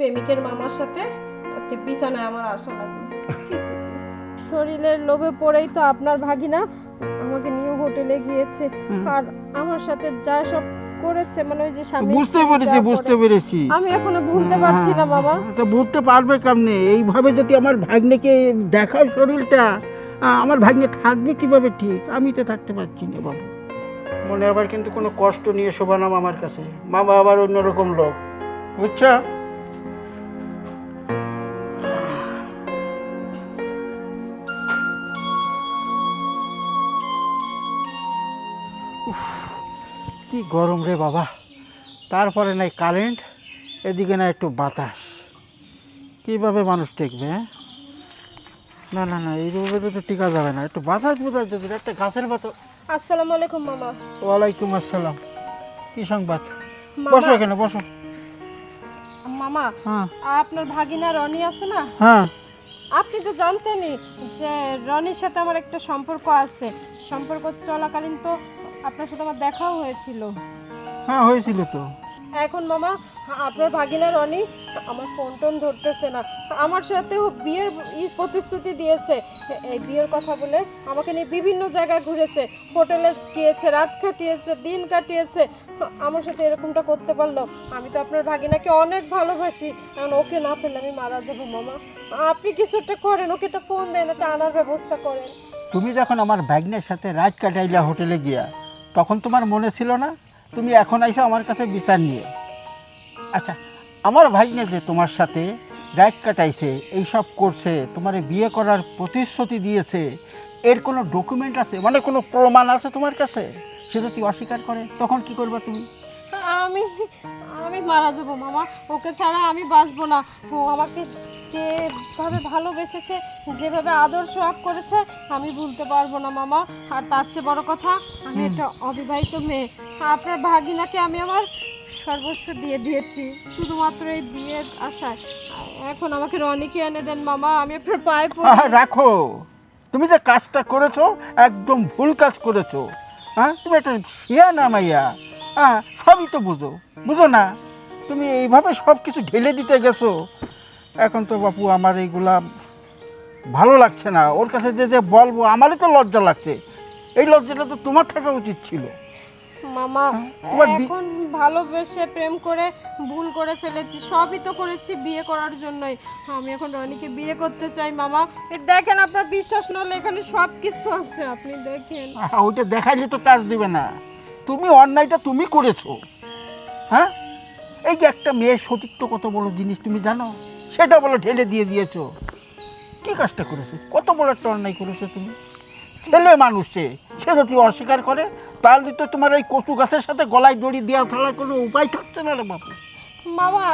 প্রেমিকের মামার সাথে আজকে বিছানায় আমার আশা লাগবে। ছি, ছি, ছি। শরীরের লোভে পড়েই তো আপনার ভাগিনা আমাকে নিয়ে হোটেলে গিয়েছে আর আমার সাথে যা সব করেছে, মানে ওই যে স্বামী বুঝতে পেরেছি। আমি এখনো ভুলতে পারছি না মামা। তো বুঝতে পারবে কেমনে? এইভাবে যদি আমার ভাগ্নেকে দেখাও শরীরটা, আমার ভাগ্নে থাকবে কিভাবে? ঠিক আমি তো থাকতে পারছি না বাবু। মনে আবার কিন্তু কোনো কষ্ট নিয়ে শোভা না আমার কাছে। মামা আবার অন্যরকম লোক, বুঝছো? কি গরম রে বাবা, তারপরে নাই কারেন্ট, এদিকে না একটু বাতাস, কীভাবে মানুষ টেকবে? হ্যাঁ, না না না, এইভাবে তো টিকা যাবে না। একটু বাতাস বোঝার যদি একটা গাছের বাতাস। আসসালামু আলাইকুম মামা। ওয়ালাইকুম আসসালাম। কি সংবাদ? মামা। বসো এখানে, বসো। মামা, হ্যাঁ আপনার ভাগিনা রনি আছে না, হ্যাঁ আপনি তো জানতেনই যে রনির সাথে আমার একটা সম্পর্ক আছে। সম্পর্ক চলাকালীন তো আপনার সাথে আমার দেখাও হয়েছিল। হ্যাঁ, হয়েছিল তো। এখন মামা, আপনার ভাগিনা রনি আমার ফোন টোন ধরতেছে না। আমার সাথেও বিয়ের প্রতিশ্রুতি দিয়েছে, এই বিয়ের কথা বলে আমাকে নিয়ে বিভিন্ন জায়গায় ঘুরেছে, হোটেলে গিয়েছে, রাত কাটিয়েছে, দিন কাটিয়েছে। আমার সাথে এরকমটা করতে পারলো? আমি তো আপনার ভাগিনাকে অনেক ভালোবাসি, কারণ ওকে না পেলে আমি মারা যাবো। মামা, আপনি কিছু একটা করেন, ওকে একটা ফোন দেন, একটা আনার ব্যবস্থা করেন। তুমি যখন আমার ভাগ্নের সাথে রাত কাটাইলা হোটেলে গিয়া, তখন তোমার মনে ছিল না? তুমি এখন আইসা আমার কাছে বিচার নিয়ে। আচ্ছা, আমার ভাগ্নে যে তোমার সাথে রাত কাটাইছে, এইসব করছে, তোমার বিয়ে করার প্রতিশ্রুতি দিয়েছে, এর কোনো ডকুমেন্ট আছে, মানে কোনো প্রমাণ আছে তোমার কাছে? সে যদি অস্বীকার করে তখন কি করবা তুমি? আমি আমি মারা যাবো মামা, ওকে ছাড়া আমি বাঁচবো না। ও আমাকে যেভাবে ভালোবেসেছে, যেভাবে আদর সোহাগ করেছে, আমি ভুলতে পারবো না মামা। আর তার চেয়ে বড় কথা, আমি একটা অবিবাহিত মেয়ে। আপনার ভাগিনাকে আমি আমার সর্বস্ব দিয়ে দিয়েছি শুধুমাত্র এই বিয়ের আশায়। এখন আমাকে রনিকে এনে দেন মামা, আমি আপনার পায়ে পড়ি। রাখো, তুমি যে কাজটা করেছো একদম ভুল কাজ করেছো। হ্যাঁ, তুমি একটা শিয়া না মাইয়া, হ্যাঁ সবই তো বুঝো, বুঝো না? তুমি এইভাবে সব কিছু ঢেলে দিতে গেছো। এখন তো বাপু আমার এইগুলা ভালো লাগছে না। ওর কাছে যে যে বলবো, আমারই তো লজ্জা লাগছে। এই লজ্জাটা তো তোমার থাকা উচিত ছিল। মামা, তোমার এখন ভালোবেসে প্রেম করে ভুল করে ফেলেছি, সবই তো করেছি বিয়ে করার জন্যই। আমি এখন রনিকে বিয়ে করতে চাই মামা। এই দেখেন, আপনার বিশ্বাস না হলে এখানে সব কিছু আছে, আপনি দেখেন। ওইটা দেখাইলে তো কাজ দিবে না। তুমি অন্যায়টা তুমি করেছো। হ্যাঁ, এই যে একটা মেয়ের সতীত্ব কত বড় জিনিস তুমি জানো? সেটা বলো ঢেলে দিয়ে দিয়েছো। কি কাজটা করেছে? কত বড় একটা অন্যায় করেছো তুমি। ছেলে মানুষ সে যদি অস্বীকার করে, তাহলে তো তোমার ওই কচু গাছের সাথে গলায় দড়ি দেওয়া ছাড়া কোনো উপায় থাকছে না রে বাবু। মামা,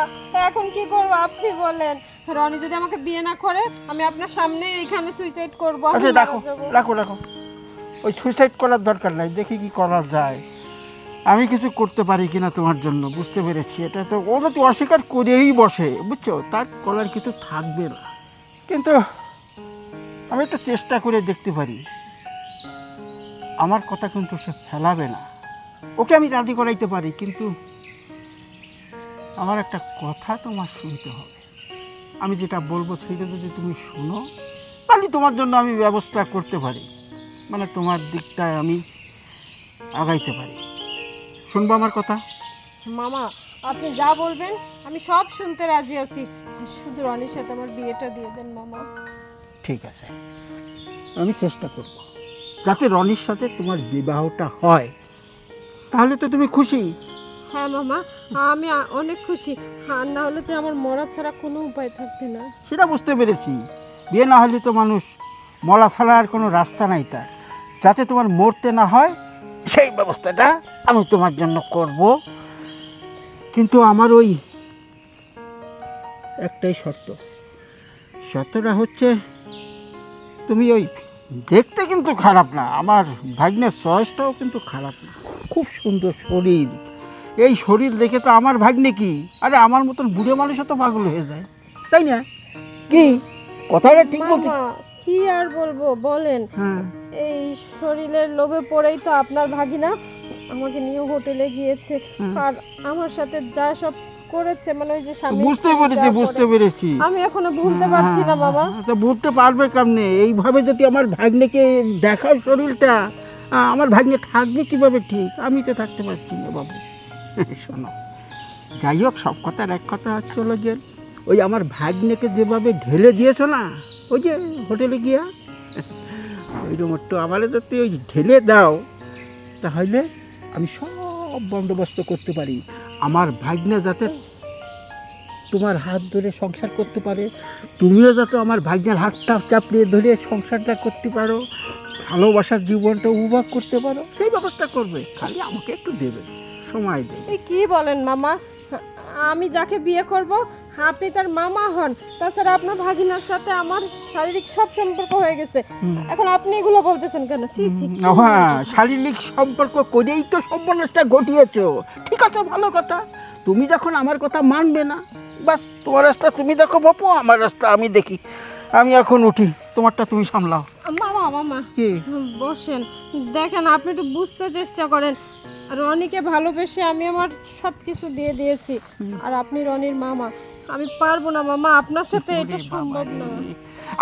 এখন কি করবো আপনি বলেন? রনি যদি আমাকে বিয়ে না করে, আমি আপনার সামনে এইখানে সুইসাইড করবো। আমি আচ্ছা, মারা রাখো যাবো। রাখো রাখো, ওই সুইসাইড করার দরকার নাই। দেখি কি করা যায়, আমি কিছু করতে পারি কিনা তোমার জন্য। বুঝতে পেরেছি, এটা তো ও যদি অস্বীকার করেই বসে, বুঝছো, তার করার কিছু থাকবে না। কিন্তু আমি একটু চেষ্টা করে দেখতে পারি। আমার কথা কিন্তু সে ফেলাবে না। ওকে আমি রাজি করাইতে পারি, কিন্তু আমার একটা কথা তোমার শুনতে হবে। আমি যেটা বলবো সেটা যদি তুমি শুনো, তাহলে তোমার জন্য আমি ব্যবস্থা করতে পারি, মানে তোমার দিকটায় আমি আগাইতে পারি। শুনবো আমার কথা? মামা, আপনি যা বলবেন আমি সব শুনতে রাজি আছি, শুধু রনির সাথে আমার বিয়েটা দিয়ে দেন মামা। ঠিক আছে, আমি চেষ্টা করব যাতে রনির সাথে তোমার বিবাহটা হয়। তাহলে তো তুমি খুশি? হ্যাঁ মামা, আমি অনেক খুশি। আর না হলে যে আমার মরা ছাড়া কোনো উপায় থাকবে না। সেটা বুঝতে পেরেছি। বিয়ে না হলে তো মানুষ মরা ছাড়া আর কোনো রাস্তা নাই তার। যাতে তোমার মরতে না হয় সেই ব্যবস্থাটা আমি তোমার জন্য করব। কিন্তু আমার ওই একটাই শর্ত। শর্তটা হচ্ছে, তুমি ওই দেখতে কিন্তু খারাপ না, আমার ভাগ্নের চয়েসটাও কিন্তু খারাপ না, খুব সুন্দর শরীর। এই শরীর দেখে তো আমার ভাগ্নে কি, আরে আমার মতন বুড়ো মানুষও তো পাগল হয়ে যায়, তাই না? কি কথাটা ঠিক বলছি? মামা, কি আর বলবো বলেন। হ্যাঁ, এই শরীরের লোভে পড়েই তো আপনার ভাগিনা আমাকে নিয়ে হোটেলে গিয়েছে আর আমার সাথে যা সব করেছে, মানে ওই যে স্বামী বুঝতে স্ত্রী পেরেছি যা বুঝতে করে, পেরেছি। আমি এখনো ভুলতে পারছি না বাবা। তো বুঝতে পারবে কেমনে? এইভাবে যদি আমার ভাগ্নেকে দেখায় শরীরটা, আমার ভাগ্নে থাকবে কিভাবে ঠিক? আমি তো থাকতে পারছি না বাবু। শোনো, যাই হোক, সব কথার এক কথা চলে গেল, ওই আমার ভাগ্নেকে যেভাবে ঢেলে দিয়েছো না ওই যে হোটেলে গিয়া, ওই রকম আমার যদি ওই ঢেলে দাও তাহলে আমি সব বন্দোবস্ত করতে পারি। আমার ভাগ্নে যাতে তোমার হাত ধরে সংসার করতে পারে, তুমিও যাতে আমার ভাগ্নের হাতটা চাপড়িয়ে ধরে সংসারটা করতে পারো, ভালোবাসার জীবনটা উপভোগ করতে পারো, সেই ব্যবস্থা করবে। খালি আমাকে একটু দেবে, সময় দেবে। এই কি বলেন মামা? আমি যাকে বিয়ে করব আপনি তার মামা হন, তাছাড়া আপনার ভাগিনার সাথে আমার শারীরিক সব সম্পর্ক হয়ে গেছে, এখন আপনি এগুলো বলতেছেন কেন? ছি ছি। হ্যাঁ, শারীরিক সম্পর্ক করেই তো সর্বনাশটা ঘটিয়েছো। ঠিক আছে, ভালো কথা। তুমি যখন আমার কথা মানবে না, বাস তোমার রাস্তা তুমি দেখো বাপু, আমার রাস্তা আমি দেখি। আমি এখন উঠি, তোমারটা তুমি সামলাও। মামা মামা কি? বসেন, দেখেন আপনি একটু বুঝতে চেষ্টা করেন। রনিকে ভালোবেসে আমি আমার সব কিছু দিয়ে দিয়েছি, আর আপনি রনির মামা। আমি পারবো না মামা, আপনার সাথে এটা সম্ভব না।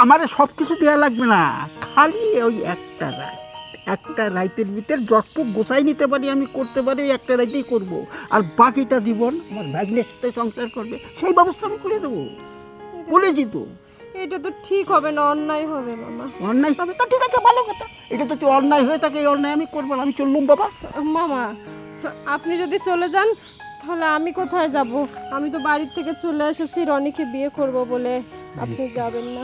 আমার সব কিছু দেওয়া লাগবে না, খালি ওই একটা রাত, একটা রাইতের ভিতর যতটুকু গোছাই নিতে পারি আমি করতে পারি, ওই একটা রাইতেই করব। আর বাকিটা জীবন আমার ভাগ্নের সাথে সংসার করবে, সেই ব্যবস্থা আমি করে দেবো, বলেছি তো। এটা তো ঠিক হবে না, অন্যায় হবে মামা। অন্যায় হবে? তা ঠিক আছে, ভালো কথা। এটা যদি অন্যায় হয়ে থাকে, এই অন্যায় আমি করবো না, আমি চললুম বাবা। মামা আপনি যদি চলে যান তাহলে আমি কোথায় যাব? আমি তো বাড়ির থেকে চলে এসেছি রনিকে বিয়ে করব বলে, আপনি যাবেন না।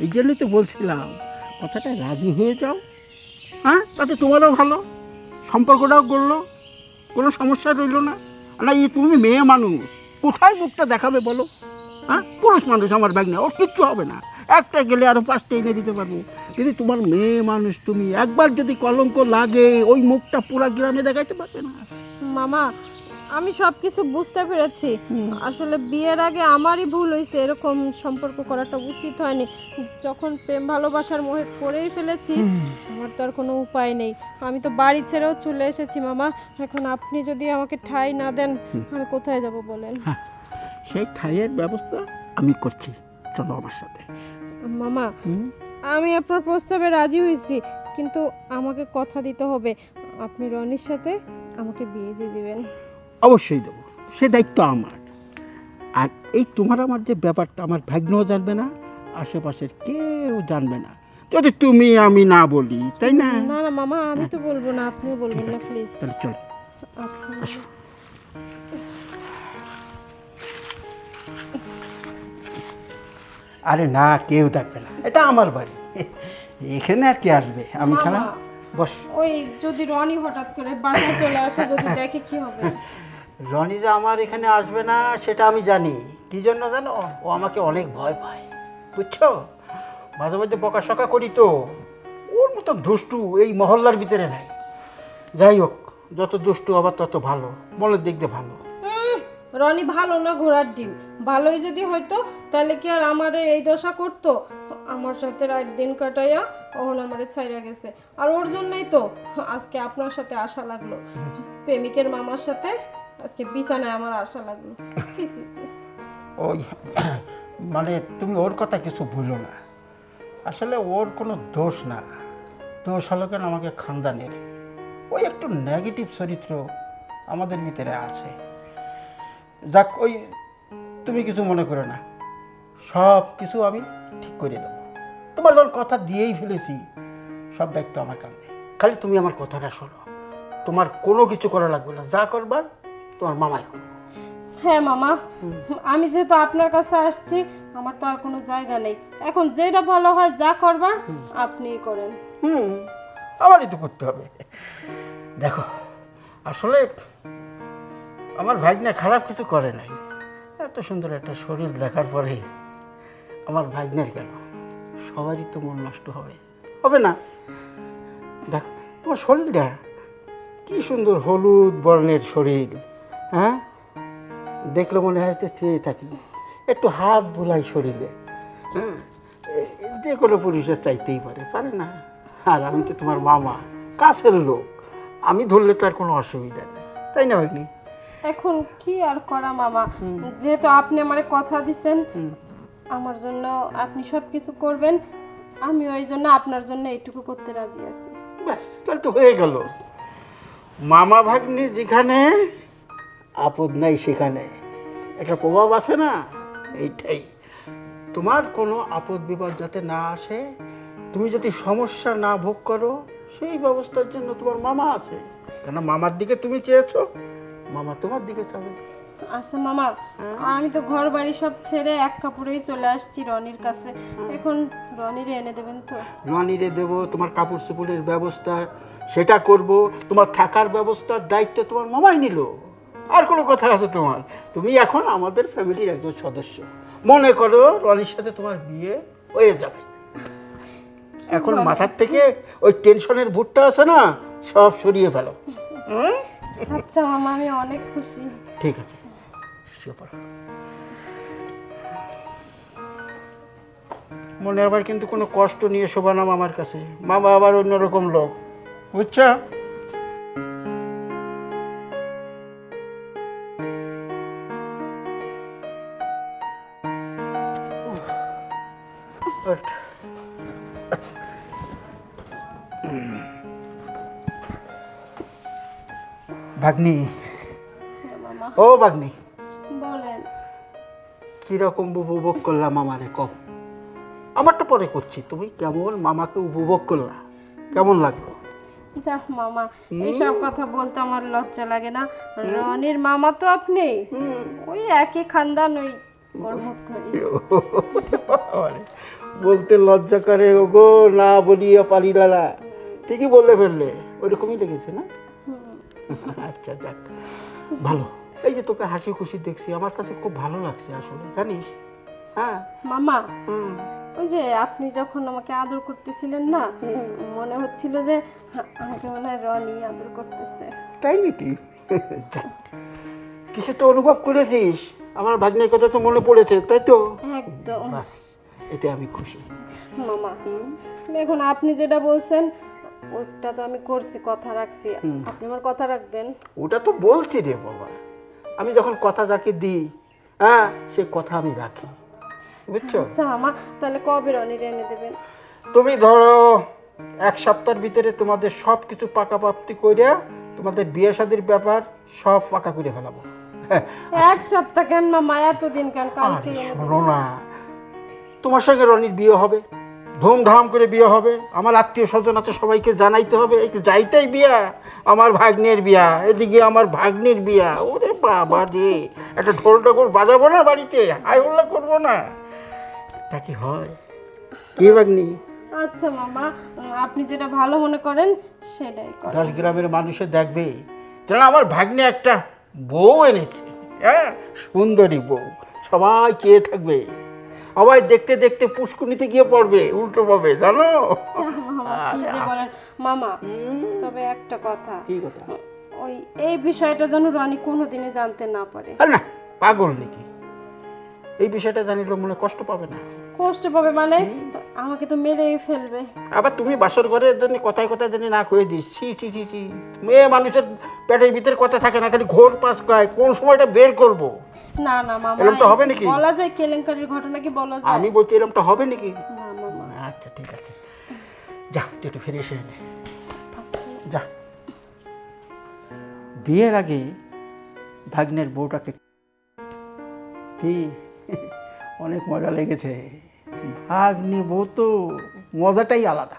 এই জন্যই তো বলছিলাম, কথাটা রাজি হয়ে যাও। হ্যাঁ, তাতে তোমারও ভালো, সম্পর্কটাও করলো, কোনো সমস্যা রইলো না। না, এই তুমি মেয়ে মানুষ, কোথায় মুখটা দেখাবে বলো? হ্যাঁ, পুরুষ মানুষ আমার ভাগ্নে, ওর কিচ্ছু হবে না, একটা গেলে আরও 5টা এনে দিতে পারবো। কিন্তু তোমার মেয়ে মানুষ তুমি, একবার যদি কলঙ্ক লাগে ওই মুখটা পুরা গ্রামে দেখাইতে পারবে না। মামা আমি সব কিছু বুঝতে পেরেছি, আসলে বিয়ের আগে আমারই ভুল হয়েছে, এরকম সম্পর্ক করাটা উচিত হয়নি। যখন প্রেম ভালোবাসার মোহে করেই ফেলেছি, আমার তো আর কোনো উপায় নেই। আমি তো বাড়ি ছেড়েও চলে এসেছি মামা, এখন আপনি যদি আমাকে ঠাঁই না দেন আমি কোথায় যাব বলেন? সেই ঠাইয়ের ব্যবস্থা আমি করছি, চলো আমার সাথে। মামা আমি আপনার প্রস্তাবে রাজি হয়েছি, কিন্তু আমাকে কথা দিতে হবে আপনি রনির সাথে আমাকে বিয়ে দিয়ে দিবেন। অবশ্যই দেবো, সে দায়িত্ব আমার। আর এই তোমার আমার যে ব্যাপারটা, আমার ভাগ্নও জানবে না, আশেপাশের কেউ জানবে না, যদি তুমি আমি না বলি, তাই না? না না মামা, আমি তো বলবো না, আপনিও বলবেন না প্লিজ। তাহলে চলো। আচ্ছা আসো। আরে না, কেউ দেখবে না, এটা আমার বাড়ি, এখানে আর কি আসবে আমি ছাড়া? মামা, বস। ওই যদি রনি হঠাৎ করে বাসায় চলে আসে, যদি দেখে কি হবে? রনি যে আমার এখানে আসবে না সেটা আমি জানি। কি জন্য জানো? ও আমাকে অনেক ভয় পায়, বুঝছো? মাঝে মধ্যে বকাশকা করি তো, ওর মতন দুষ্টু এই মহল্লার ভিতরে নাই। যাই হোক, যত দুষ্টু আবার তত ভালো, মনের দিক দিয়ে ভালো। রনি ভালো না ঘোড়ার ডিম, ভালোই যদি হয়তো তাহলে কি আর আমারে এই দশা করতো? আমার সাথে রাত দিন কাটাইয়া ওহন আমারে ছাইরা গেছে, আর ওর জন্যই তো আজকে আপনার সাথে আসা লাগলো, প্রেমিকের মামার সাথে আজকে বিছানায় আমার আসা লাগলো। ছি ছি ছি। ওই মানে তুমি ওর কথা কিছু ভুলো না, আসলে ওর কোনো দোষ না, দোষ হলো কেন আমাকে খানদানের, ওই একটু নেগেটিভ চরিত্র আমাদের ভিতরে আছে। যাক, ওই তুমি কিছু মনে করো না, সব কিছু আমি ঠিক করে দেবো। তোমার যখন কথা দিয়েই ফেলেছি, সব দায়িত্ব আমার কাঁধে, খালি তুমি আমার কথাটা শোনো। তোমার কোনো কিছু করা লাগবে না, যা করবার তোমার মামাই করবে। হ্যাঁ মামা, আমি যেহেতু আপনার কাছে আসছি, আমার তো আর কোনো জায়গা নেই, এখন যেটা ভালো হয় যা করবার আপনিই করেন। আমারই তো করতে হবে। দেখো, আসলে আমার ভাগ্নে খারাপ কিছু করে নাই, এত সুন্দর একটা শরীর দেখার পরে আমার ভাগ্নের কেন, সবারই তো মন নষ্ট হবে, হবে না? দেখো তোমার শরীরটা কি সুন্দর, হলুদ বর্ণের শরীর, হ্যাঁ, দেখলে মনে হয় তো চেয়ে থাকি, একটু হাত বুলাই শরীরে, হ্যাঁ, যে কোনো পুরুষের চাইতেই পারে, পারে না? আর আমি তো তোমার মামা, কাছের লোক, আমি ধরলে তো আর কোনো অসুবিধা নেই, তাই না ভাগ্নি? এখন কি আর করা মামা, যেহেতু আপনি আমারে কথা দিছেন আমার জন্য আপনি সব কিছু করবেন, আমি ওই জন্য আপনার জন্য এইটুকু করতে রাজি আছি। ব্যাস, তাহলে তো হয়ে গেল। মামা ভাগ্নি যেখানে, আপদ নাই সেখানে, একটা প্রভাব আছে না, এইটাই। তোমার কোনো আপদ বিপদ যাতে না আসে, তুমি যদি সমস্যা না ভোগ করো, সেই ব্যবস্থার জন্য তোমার মামা আছে। কেন মামার দিকে তুমি চেয়েছো, মামা তোমার দিকে চাবে। আচ্ছা মামা, আমি তো ঘর বাড়ি সব ছেড়ে এক কাপড়েই চলে আসছি রনির কাছে, এখন রনিরে এনে দেবেন তো? রনিরে দেবো, তোমার কাপড় চোপড়ের ব্যবস্থা সেটা করব, তোমার থাকার ব্যবস্থার দায়িত্ব তোমার মামাই নিল। আর কোনো কথা আছে তোমার? তুমি এখন আমাদের ফ্যামিলির একজন সদস্য। মনে করো রনির সাথে তোমার বিয়ে হয়ে যাবে, এখন মাথার থেকে ওই টেনশনের ভুটটা আছে না, সব সরিয়ে ফেলো। আচ্ছা মামা, আমি অনেক খুশি। ঠিক আছে, শুয়ে পড়ো। মনে আবার কিন্তু কোনো কষ্ট নিয়ে শোভা না মামার কাছে, মামা আবার অন্যরকম লোক, বুঝছো? ভাগ্নি, হ্যাঁ মামা, ও ভাগ্নি, বলেন। কিরকম উপভোগ করলাম আমারে কম? আমারটা পরে করছি, তুমি কেমন মামাকে উপভোগ করলা, কেমন লাগলো? যাক মামা, এইসব কথা বলতে আমার লজ্জা লাগে না। রনির মামা তো আপনি, ওই একই খানদান, ওই ওর মতো। বলতে লজ্জা করে ওগো, না বলিয়া পারি না। ঠিকই বললে ফেললে, ওইরকমই লেগেছে না? আচ্ছা যাক, ভালো। এই যে তোকে হাসি খুশি দেখছি, আমার কাছে খুব ভালো লাগছে আসলে, জানিস? হ্যাঁ মামা, ওই যে আপনি যখন আমাকে আদর করতেছিলেন না, মনে হচ্ছিল যে আমাকে মনে হয় রনি আদর করতেছে। তাই নাকি? যাক, কিছু তো অনুভব করেছিস, আমার ভাগ্নের কথা তো মনে পড়েছে, তাই তো? একদম। বাস, এতে আমি খুশি। মামা, এখন আপনি যেটা বলছেন ওটা তো আমি করছি, কথা রাখছি। আপনি আমার কথা রাখবেন? ওটা তো বলছি রে বাবা, আমি যখন কথা যাকে দিই, হ্যাঁ, সে কথা আমি রাখি, বুঝছো? আচ্ছা মামা, তাহলে কবে রনিরে এনে দেবেন? তুমি ধরো 1 সপ্তাহের ভিতরে তোমাদের সব কিছু পাকাপাক্তি করে, তোমাদের বিয়ে শাদির ব্যাপার সব পাকা করে ফেলাবো। 1 সপ্তাহ কেন মামা, এতদিন কেন? কালকে আরে শোনো না, তোমার সঙ্গে রনির বিয়ে হবে, ধুমধাম করে বিয়ে হবে, আমার আত্মীয় স্বজন আছে, সবাইকে জানাইতে হবে। এই তো যাইতেই বিয়া, আমার ভাগ্নের বিয়া, এদিকে আমার ভাগ্নির বিয়া। ওরে বাবা রে, একটা ঢোল ঢোল বাজাবো না বাড়িতে, আই উল্লাহ করবো না? তা কি হয় কি ভাগ্নি? আচ্ছা মামা, আপনি যেটা ভালো মনে করেন সেটাই করেন। 10 গ্রামের মানুষে দেখবে যেন আমার ভাগ্নে একটা বউ এনেছে, হ্যাঁ, সুন্দরী বউ, সবাই চেয়ে থাকবে, সবাই দেখতে দেখতে পুষ্কুনিতে গিয়ে পড়বে, উল্টো পাবে, জানো? মামা কি যে বলেন মামা, তবে একটা কথা, কি কথা? ওই এই বিষয়টা যেন রনি কোনোদিনই জানতে না পারে। আর না, পাগল নাকি? এই বিষয়টা জানিলে মনে কষ্ট পাবে না? কষ্ট পাবে মানে? আমাকে তো মেরেই ফেলবে। আবার তুমি বাসর ঘরে জানি কথায় কথায় জানি না কয়ে দিস, ছি ছি ছি ছি, মেয়ে মানুষের পেটের ভিতরে কথা থাকে না, খালি ঘোর পাস খায়, কোন সময়টা বের করবো? না না মামা, এরকমটা হবে নাকি? বলা যায় কেলেঙ্কারির ঘটনা কি বলা যায়? আমি বলছি এরকমটা হবে নাকি? না মামা। আচ্ছা ঠিক আছে, যা তুই একটু ফিরে এসে নে, যা। বিয়ের আগে ভাগ্নের বউটাকে কি অনেক মজা লেগেছে, ভাগ্নি বউ তো মজাটাই আলাদা।